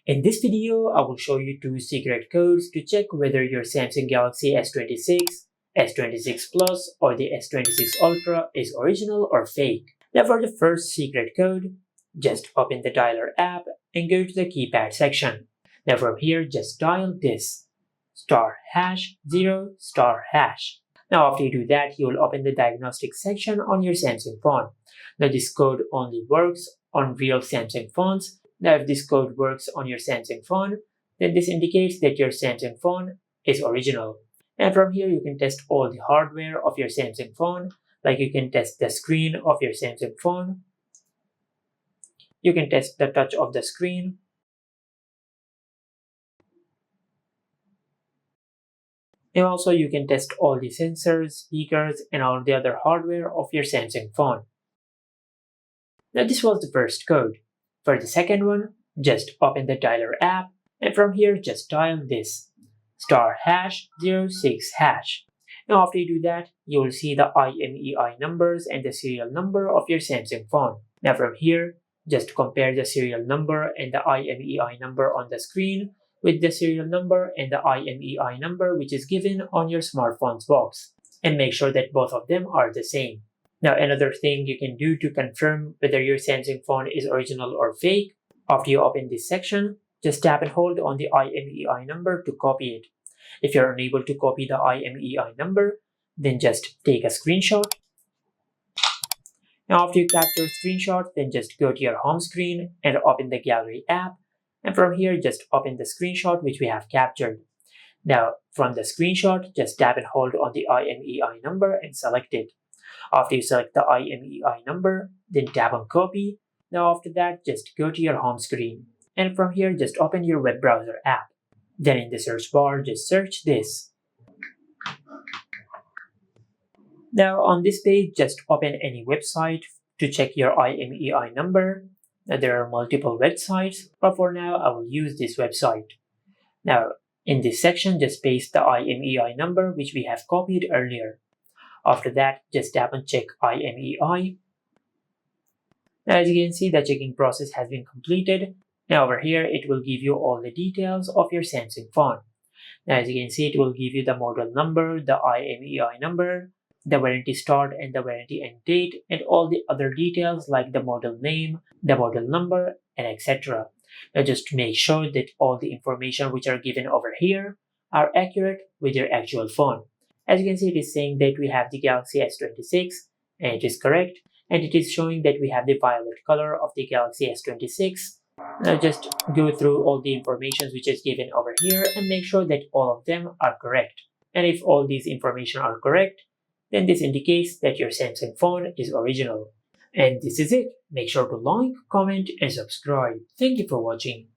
In this video, I will show you two secret codes to check whether your Samsung Galaxy S26, S26 Plus or the S26 Ultra is original or fake. Now for the first secret code, just open the dialer app and go to the keypad section. Now from here, just dial this *#0*#. Now after you do that, you will open the diagnostic section on your Samsung phone. Now this code only works on real Samsung phones. Now if this code works on your Samsung phone, then this indicates that your Samsung phone is original. And from here you can test all the hardware of your Samsung phone, like you can test the screen of your Samsung phone. You can test the touch of the screen. And also you can test all the sensors, speakers, and all the other hardware of your Samsung phone. Now this was the first code. For the second one, just open the dialer app and from here just dial this *#06#. Now after you do that, you will see the IMEI numbers and the serial number of your Samsung phone. Now from here, just compare the serial number and the IMEI number on the screen with the serial number and the IMEI number which is given on your smartphone's box, and make sure that both of them are the same. Now another thing you can do to confirm whether your Samsung phone is original or fake, after you open this section, just tap and hold on the IMEI number to copy it. If you're unable to copy the IMEI number, then just take a screenshot. Now after you capture a screenshot, then just go to your home screen and open the gallery app, and from here just open the screenshot which we have captured. Now from the screenshot, just tap and hold on the IMEI number and select it. After you select the IMEI number, then tap on copy. Now after that, just go to your home screen. And from here, just open your web browser app. Then in the search bar, just search this. Now on this page, just open any website to check your IMEI number. Now there are multiple websites, but for now, I will use this website. Now in this section, just paste the IMEI number which we have copied earlier. After that, just tap on check IMEI. Now as you can see, the checking process has been completed. Now over here, it will give you all the details of your Samsung phone. Now as you can see, it will give you the model number, the IMEI number, the warranty start and the warranty end date, and all the other details like the model name, the model number, and etc. Now just make sure that all the information which are given over here are accurate with your actual phone. As you can see, it is saying that we have the Galaxy S26, and it is correct. And it is showing that we have the violet color of the Galaxy S26. Now just go through all the information which is given over here and make sure that all of them are correct. And if all these information are correct, then this indicates that your Samsung phone is original. And this is it. Make sure to like, comment, and subscribe. Thank you for watching.